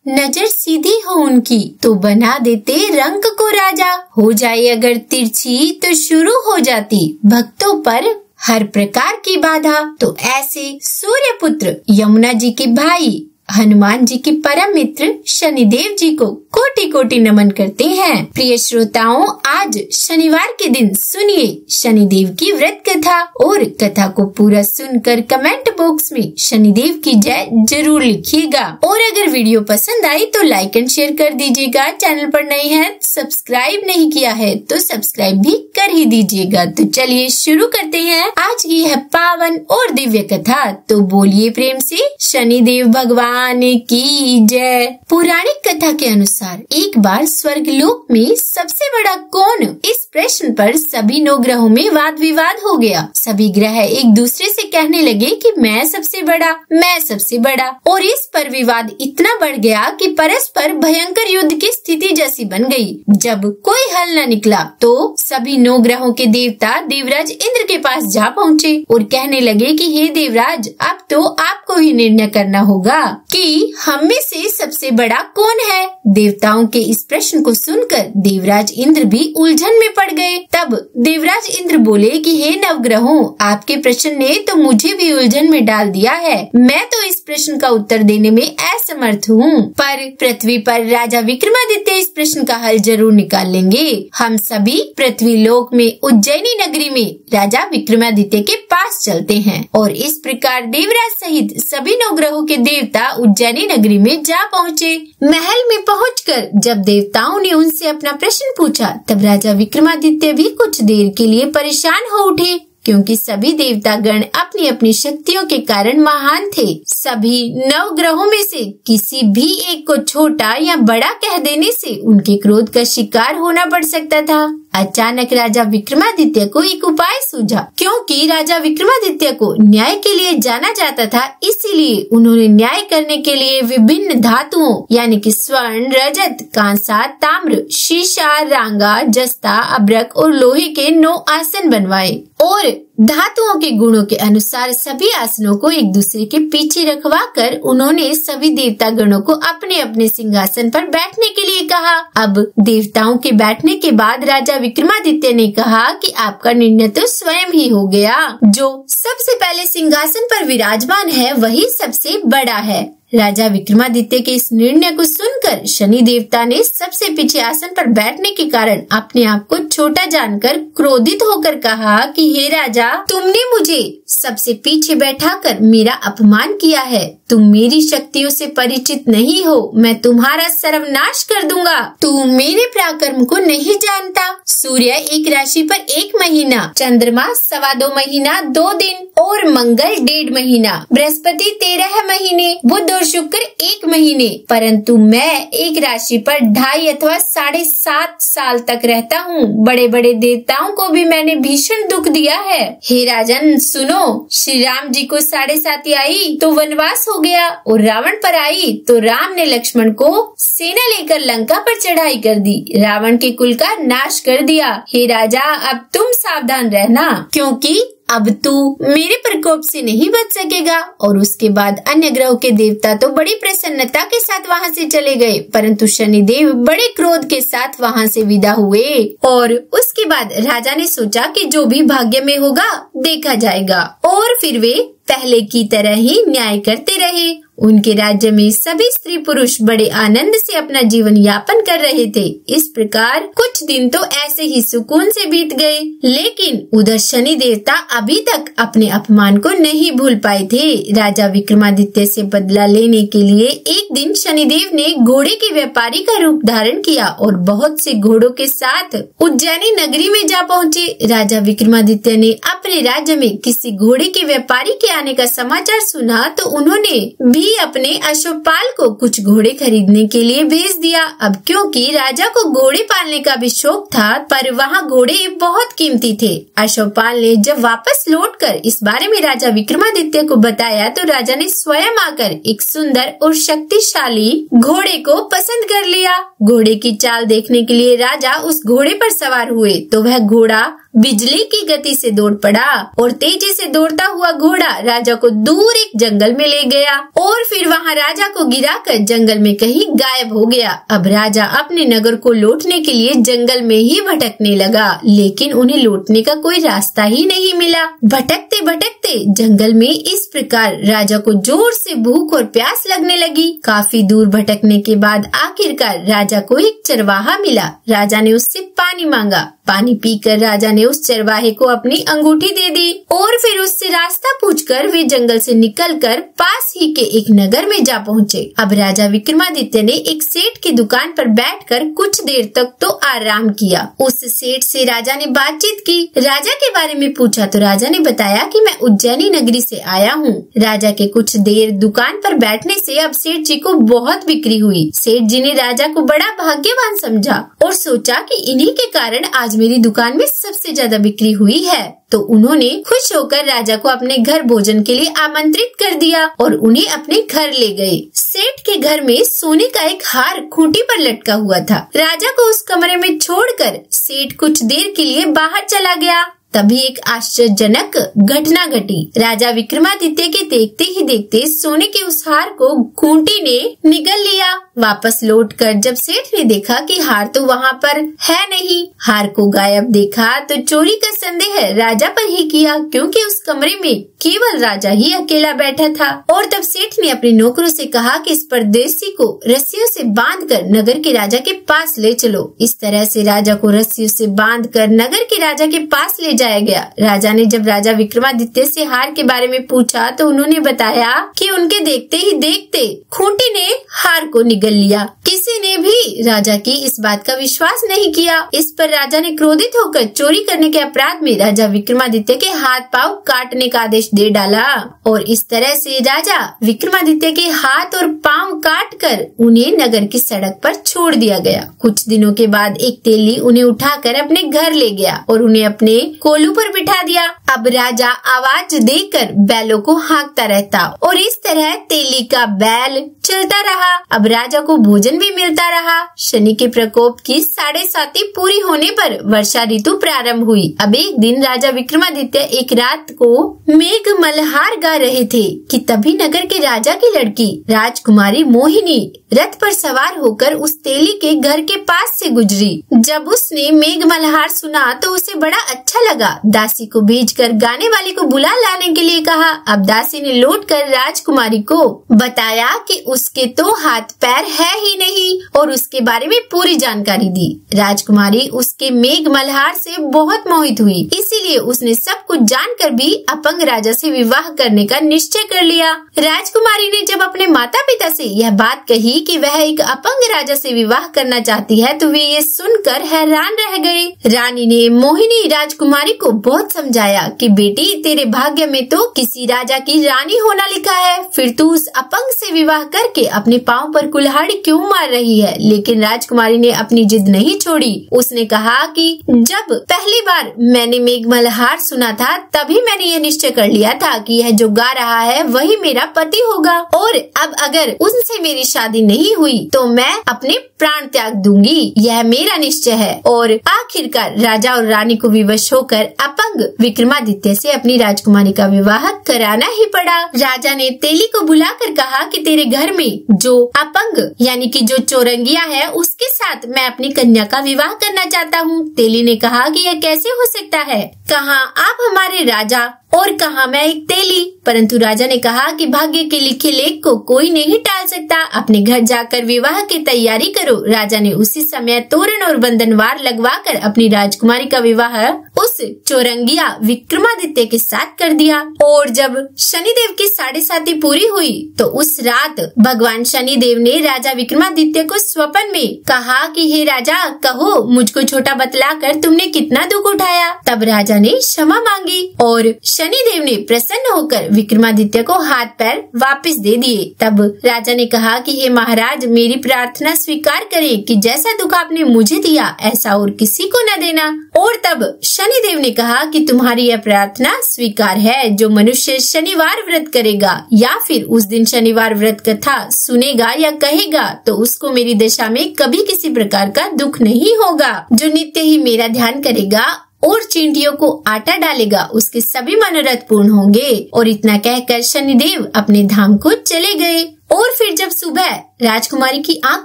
नजर सीधी हो उनकी तो बना देते रंक को राजा। हो जाए अगर तिरछी तो शुरू हो जाती भक्तों पर हर प्रकार की बाधा। तो ऐसे सूर्य पुत्र यमुना जी के भाई हनुमान जी के परम मित्र शनिदेव जी को कोटि कोटि नमन करते हैं। प्रिय श्रोताओं, आज शनिवार के दिन सुनिए शनिदेव की व्रत कथा और कथा को पूरा सुनकर कमेंट बॉक्स में शनिदेव की जय जरूर लिखिएगा। और अगर वीडियो पसंद आई तो लाइक एंड शेयर कर दीजिएगा। चैनल पर नए हैं, सब्सक्राइब नहीं किया है तो सब्सक्राइब भी कर ही दीजिएगा। तो चलिए शुरू करते हैं आज की है पावन और दिव्य कथा। तो बोलिए प्रेम से शनिदेव भगवान की जय। पौराणिक कथा के अनुसार एक बार स्वर्गलोक में सबसे बड़ा कौन, इस प्रश्न पर सभी 9 ग्रहों में वाद विवाद हो गया। सभी ग्रह एक दूसरे से कहने लगे कि मैं सबसे बड़ा, मैं सबसे बड़ा। और इस पर विवाद इतना बढ़ गया कि परस्पर भयंकर युद्ध की स्थिति जैसी बन गई। जब कोई हल न निकला तो सभी 9 ग्रहों के देवता देवराज इंद्र के पास जा पहुँचे और कहने लगे कि हे देवराज, अब तो आपको ही निर्णय करना होगा कि हम में से सबसे बड़ा कौन है। देवताओं के इस प्रश्न को सुनकर देवराज इंद्र भी उलझन में पड़ गए। तब देवराज इंद्र बोले कि हे नवग्रहों, आपके प्रश्न ने तो मुझे भी उलझन में डाल दिया है। मैं तो इस प्रश्न का उत्तर देने में असमर्थ हूँ, पर पृथ्वी पर राजा विक्रमादित्य इस प्रश्न का हल जरूर निकाल लेंगे। हम सभी पृथ्वी लोक में उज्जैनी नगरी में राजा विक्रमादित्य के पास चलते हैं। और इस प्रकार देवराज सहित सभी 9 ग्रहों के देवता उज्जैनी नगरी में जा पहुँचे। महल में पहुंचकर जब देवताओं ने उनसे अपना प्रश्न पूछा तब राजा विक्रमादित्य भी कुछ देर के लिए परेशान हो उठे, क्योंकि सभी देवतागण अपनी अपनी शक्तियों के कारण महान थे। सभी 9 ग्रहों में से किसी भी एक को छोटा या बड़ा कह देने से उनके क्रोध का शिकार होना पड़ सकता था। अचानक राजा विक्रमादित्य को एक उपाय सूझा। क्योंकि राजा विक्रमादित्य को न्याय के लिए जाना जाता था, इसीलिए उन्होंने न्याय करने के लिए विभिन्न धातुओं यानी कि स्वर्ण, रजत, कांसा, ताम्र, शीशा, रांगा, जस्ता, अब्रक और लोहे के 9 आसन बनवाए और धातुओं के गुणों के अनुसार सभी आसनों को एक दूसरे के पीछे रखवा कर उन्होंने सभी देवता गणों को अपने अपने सिंहासन पर बैठने के लिए कहा। अब देवताओं के बैठने के बाद राजा विक्रमादित्य ने कहा कि आपका निर्णय तो स्वयं ही हो गया। जो सबसे पहले सिंहासन पर विराजमान है वही सबसे बड़ा है। राजा विक्रमादित्य के इस निर्णय को सुनकर शनि देवता ने सबसे पीछे आसन पर बैठने के कारण अपने आप को छोटा जानकर क्रोधित होकर कहा कि हे राजा, तुमने मुझे सबसे पीछे बैठाकर मेरा अपमान किया है। तुम मेरी शक्तियों से परिचित नहीं हो, मैं तुम्हारा सर्वनाश कर दूंगा। तू मेरे पराक्रम को नहीं जानता। सूर्य एक राशि पर 1 महीना, चंद्रमा 2.25 महीना 2 दिन और मंगल 1.5 महीना, बृहस्पति 13 महीने, बुध और शुक्र 1 महीने, परंतु मैं एक राशि पर 2.5 अथवा 7.5 साल तक रहता हूँ। बड़े बड़े देवताओं को भी मैंने भीषण दुख दिया है। हे राजन सुनो, श्री राम जी को 7.5 आई तो वनवास हो गया और रावण पर आई तो राम ने लक्ष्मण को सेना लेकर लंका पर चढ़ाई कर दी, रावण के कुल का नाश कर दिया। हे राजा, अब तुम सावधान रहना, क्योंकि अब तू मेरे प्रकोप से नहीं बच सकेगा। और उसके बाद अन्य ग्रहों के देवता तो बड़ी प्रसन्नता के साथ वहाँ से चले गए, परंतु शनिदेव बड़े क्रोध के साथ वहाँ से विदा हुए। और उसके बाद राजा ने सोचा कि जो भी भाग्य में होगा देखा जाएगा। और फिर वे पहले की तरह ही न्याय करते रहे। उनके राज्य में सभी स्त्री पुरुष बड़े आनंद से अपना जीवन यापन कर रहे थे। इस प्रकार कुछ दिन तो ऐसे ही सुकून से बीत गए, लेकिन उधर शनि देवता अभी तक अपने अपमान को नहीं भूल पाए थे। राजा विक्रमादित्य से बदला लेने के लिए एक दिन शनिदेव ने घोड़े के व्यापारी का रूप धारण किया और बहुत से घोड़ों के साथ उज्जैनी नगरी में जा पहुँचे। राजा विक्रमादित्य ने अपने राज्य में किसी घोड़े के व्यापारी के आने का समाचार सुना तो उन्होंने भी अपने अश्वपाल को कुछ घोड़े खरीदने के लिए भेज दिया। अब क्योंकि राजा को घोड़े पालने का भी शौक था, पर वहाँ घोड़े बहुत कीमती थे। अश्वपाल ने जब वापस लौटकर इस बारे में राजा विक्रमादित्य को बताया तो राजा ने स्वयं आकर एक सुंदर और शक्तिशाली घोड़े को पसंद कर लिया। घोड़े की चाल देखने के लिए राजा उस घोड़े पर सवार हुए तो वह घोड़ा बिजली की गति से दौड़ पड़ा और तेजी से दौड़ता हुआ घोड़ा राजा को दूर एक जंगल में ले गया और फिर वहाँ राजा को गिराकर जंगल में कहीं गायब हो गया। अब राजा अपने नगर को लौटने के लिए जंगल में ही भटकने लगा, लेकिन उन्हें लौटने का कोई रास्ता ही नहीं मिला। भटकते भटकते जंगल में इस प्रकार राजा को जोर से भूख और प्यास लगने लगी। काफी दूर भटकने के बाद आखिरकार राजा को एक चरवाहा मिला। राजा ने उससे पानी मांगा। पानी पीकर राजा ने उस चरवाहे को अपनी अंगूठी दे दी और फिर उससे रास्ता पूछकर वे जंगल से निकलकर पास ही के एक नगर में जा पहुँचे। अब राजा विक्रमादित्य ने एक सेठ की दुकान पर बैठकर कुछ देर तक तो आराम किया। उस सेठ से राजा ने बातचीत की। राजा के बारे में पूछा तो राजा ने बताया कि मैं उज्जैनी नगरी से आया हूँ। राजा के कुछ देर दुकान पर बैठने से अब सेठ जी को बहुत बिक्री हुई। सेठ जी ने राजा को बड़ा भाग्यवान समझा और सोचा कि इन्हीं के कारण आज मेरी दुकान में सबसे ज्यादा बिक्री हुई है। तो उन्होंने खुश होकर राजा को अपने घर भोजन के लिए आमंत्रित कर दिया और उन्हें अपने घर ले गए। सेठ के घर में सोने का एक हार खूंटी पर लटका हुआ था। राजा को उस कमरे में छोड़कर सेठ कुछ देर के लिए बाहर चला गया। तभी एक आश्चर्यजनक घटना घटी। राजा विक्रमादित्य के देखते ही देखते सोने के उस हार को खूंटी ने निगल लिया। वापस लौटकर जब सेठ ने देखा कि हार तो वहाँ पर है नहीं, हार को गायब देखा तो चोरी का संदेह राजा पर ही किया, क्योंकि उस कमरे में केवल राजा ही अकेला बैठा था। और तब सेठ ने अपने नौकरों से कहा कि इस परदेसी को रस्सियों से बांधकर नगर के राजा के पास ले चलो। इस तरह से राजा को रस्सियों से बांधकर नगर के राजा के पास ले जाया गया। राजा ने जब राजा विक्रमादित्य से हार के बारे में पूछा तो उन्होंने बताया कि उनके देखते ही देखते खूंटी ने हार को निगल लिया। किसी ने भी राजा की इस बात का विश्वास नहीं किया। इस पर राजा ने क्रोधित होकर चोरी करने के अपराध में राजा विक्रमादित्य के हाथ पांव काटने का आदेश दे डाला और इस तरह से राजा विक्रमादित्य के हाथ और पांव काटकर उन्हें नगर की सड़क पर छोड़ दिया गया। कुछ दिनों के बाद एक तेली उन्हें उठाकर अपने घर ले गया और उन्हें अपने कोलू पर बिठा दिया। अब राजा आवाज देकर बैलों को हाँकता रहता और इस तरह तेली का बैल चलता रहा। अब राजा को भोजन भी मिलता रहा। शनि के प्रकोप की 7.5 पूरी होने पर वर्षा ऋतु प्रारंभ हुई। अब एक दिन राजा विक्रमादित्य एक रात को मेघ मल्हार गा रहे थे कि तभी नगर के राजा की लड़की राजकुमारी मोहिनी रथ पर सवार होकर उस तेली के घर के पास से गुजरी। जब उसने मेघ मल्हार सुना तो उसे बड़ा अच्छा लगा। दासी को भेजकर गाने वाली को बुला लाने के लिए कहा। अब दासी ने लौटकर राजकुमारी को बताया कि उसके तो हाथ पैर है ही नहीं और उसके बारे में पूरी जानकारी दी। राजकुमारी उसके मेघ मल्हार से बहुत मोहित हुई, इसीलिए उसने सब कुछ जानकर भी अपंग राजा से विवाह करने का निश्चय कर लिया। राजकुमारी ने जब अपने माता पिता से यह बात कही कि वह एक अपंग राजा से विवाह करना चाहती है तो वे ये सुनकर हैरान रह गए। रानी ने मोहिनी राजकुमारी को बहुत समझाया कि बेटी तेरे भाग्य में तो किसी राजा की रानी होना लिखा है, फिर तू उस अपंग से विवाह करके अपने पांव पर कुल्हाड़ी क्यों मार रही है। लेकिन राजकुमारी ने अपनी जिद नहीं छोड़ी। उसने कहा कि जब पहली बार मैंने मेघ मल्हार सुना था तभी मैंने यह निश्चय कर लिया था कि यह जो गा रहा है वही मेरा पति होगा और अब अगर उनसे मेरी शादी नहीं हुई तो मैं अपने प्राण त्याग दूंगी। यह मेरा निश्चय है। और आखिरकार राजा और रानी को विवश होकर अपंग विक्रमादित्य से अपनी राजकुमारी का विवाह कराना ही पड़ा। राजा ने तेली को बुलाकर कहा कि तेरे घर में जो अपंग यानी कि जो चौरंगिया है उसके साथ मैं अपनी कन्या का विवाह करना चाहता हूँ। तेली ने कहा कि यह कैसे हो सकता है, कहाँ आप हमारे राजा और कहाँ मैं एक तेली। परंतु राजा ने कहा कि भाग्य के लिखे लेख को कोई नहीं टाल सकता, अपने घर जाकर विवाह की तैयारी करो। राजा ने उसी समय तोरण और बंधनवार लगवाकर अपनी राजकुमारी का विवाह उस चौरंगिया विक्रमादित्य के साथ कर दिया। और जब शनिदेव की 7.5 पूरी हुई तो उस रात भगवान शनिदेव ने राजा विक्रमादित्य को स्वप्न में कहा कि हे राजा, कहो मुझको छोटा बतलाकर तुमने कितना दुख उठाया। तब राजा ने क्षमा मांगी और शनिदेव ने प्रसन्न होकर विक्रमादित्य को हाथ पैर वापस दे दिए। तब राजा ने कहा कि हे महाराज, मेरी प्रार्थना स्वीकार करें कि जैसा दुख आपने मुझे दिया ऐसा और किसी को न देना। और तब शनिदेव ने कहा कि तुम्हारी यह प्रार्थना स्वीकार है। जो मनुष्य शनिवार व्रत करेगा या फिर उस दिन शनिवार व्रत कथा सुनेगा या कहेगा तो उसको मेरी दशा में कभी किसी प्रकार का दुख नहीं होगा। जो नित्य ही मेरा ध्यान करेगा और चींटियों को आटा डालेगा उसके सभी मनोरथ पूर्ण होंगे। और इतना कहकर शनिदेव अपने धाम को चले गए। और फिर जब सुबह राजकुमारी की आंख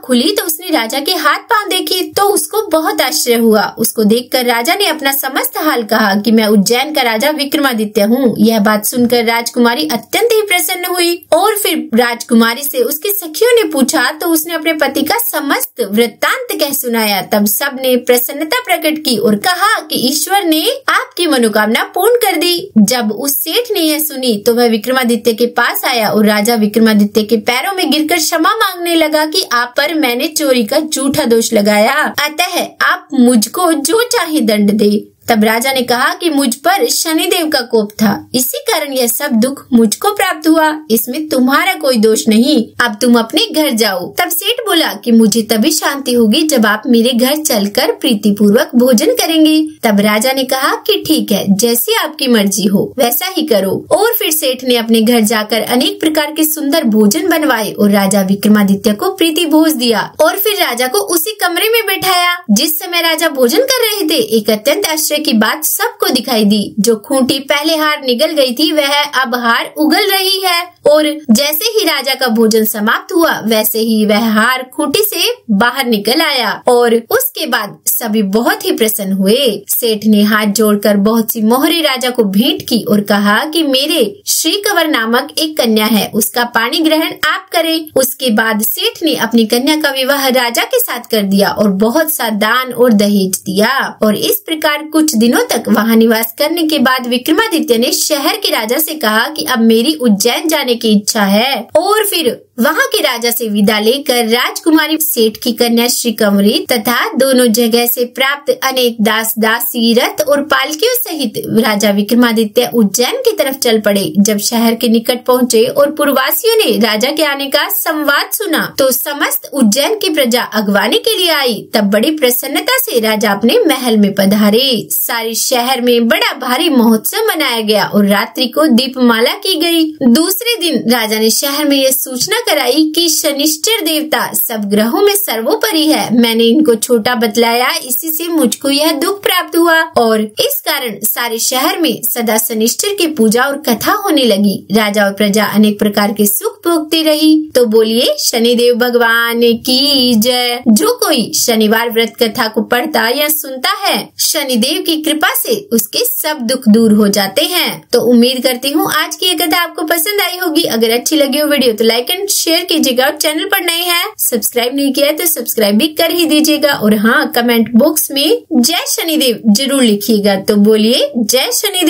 खुली तो उसने राजा के हाथ पांव देखे तो उसको बहुत आश्चर्य हुआ। उसको देखकर राजा ने अपना समस्त हाल कहा कि मैं उज्जैन का राजा विक्रमादित्य हूँ। यह बात सुनकर राजकुमारी अत्यंत ही प्रसन्न हुई। और फिर राजकुमारी से उसकी सखियों ने पूछा तो उसने अपने पति का समस्त वृत्तांत कह सुनाया। तब सब ने प्रसन्नता प्रकट की और कहा कि ईश्वर ने आपकी मनोकामना पूर्ण कर दी। जब उस सेठ ने यह सुनी तो वह विक्रमादित्य के पास आया और राजा विक्रमादित्य के पैरों में गिरकर क्षमा मांगने लगा कि आप पर मैंने चोरी का झूठा दोष लगाया, अतः आप मुझको जो चाहे दंड दे। तब राजा ने कहा कि मुझ पर शनिदेव का कोप था, इसी कारण यह सब दुख मुझको प्राप्त हुआ, इसमें तुम्हारा कोई दोष नहीं। अब तुम अपने घर जाओ। तब सेठ बोला कि मुझे तभी शांति होगी जब आप मेरे घर चलकर प्रीतिपूर्वक भोजन करेंगे। तब राजा ने कहा कि ठीक है, जैसी आपकी मर्जी हो वैसा ही करो। और फिर सेठ ने अपने घर जाकर अनेक प्रकार के सुंदर भोजन बनवाए और राजा विक्रमादित्य को प्रीति भोज दिया। और फिर राजा को उसी कमरे में बैठाया। जिस समय राजा भोजन कर रहे थे एक अत्यंत आश्चर्य की बात सबको दिखाई दी। जो खूंटी पहले हार निगल गई थी वह अब हार उगल रही है। और जैसे ही राजा का भोजन समाप्त हुआ वैसे ही वह हार खूंटी से बाहर निकल आया। और उसके बाद सभी बहुत ही प्रसन्न हुए। सेठ ने हाथ जोड़कर बहुत सी मोहरे राजा को भेंट की और कहा कि मेरे श्री कंवर नामक एक कन्या है, उसका पाणी ग्रहण आप करें। उसके बाद सेठ ने अपनी कन्या का विवाह राजा के साथ कर दिया और बहुत सा दान और दहेज दिया। और इस प्रकार कुछ दिनों तक वहाँ निवास करने के बाद विक्रमादित्य ने शहर के राजा से कहा कि अब मेरी उज्जैन जाने की इच्छा है। और फिर वहाँ के राजा से विदा लेकर राजकुमारी सेठ की कन्या श्री कंवरी तथा दोनों जगह से प्राप्त अनेक दास दासी रथ और पालकियों सहित राजा विक्रमादित्य उज्जैन की तरफ चल पड़े। जब शहर के निकट पहुँचे और पुरवासियों ने राजा के आने का संवाद सुना तो समस्त उज्जैन की प्रजा अगवानी के लिए आई। तब बड़ी प्रसन्नता से राजा अपने महल में पधारे। सारे शहर में बड़ा भारी महोत्सव मनाया गया और रात्रि को दीपमाला की गई। दूसरे दिन राजा ने शहर में यह सूचना कराई कि शनिश्चर देवता सब ग्रहों में सर्वोपरि है। मैंने इनको छोटा बतलाया, इसी से मुझको यह दुख प्राप्त हुआ। और इस कारण सारे शहर में सदा शनिश्चर की पूजा और कथा होने लगी। राजा और प्रजा अनेक प्रकार के सुख भोगती रही। तो बोलिए शनिदेव भगवान की जय। जो कोई शनिवार व्रत कथा को पढ़ता या सुनता है शनिदेव की कृपा से उसके सब दुख दूर हो जाते हैं। तो उम्मीद करती हूँ आज की ये कथा आपको पसंद आई होगी। अगर अच्छी लगी हो वीडियो तो लाइक एंड शेयर कीजिएगा और चैनल पर नए हैं सब्सक्राइब नहीं किया तो सब्सक्राइब भी कर ही दीजिएगा। और हाँ, कमेंट बॉक्स में जय शनिदेव जरूर लिखिएगा। तो बोलिए जय शनिदेव।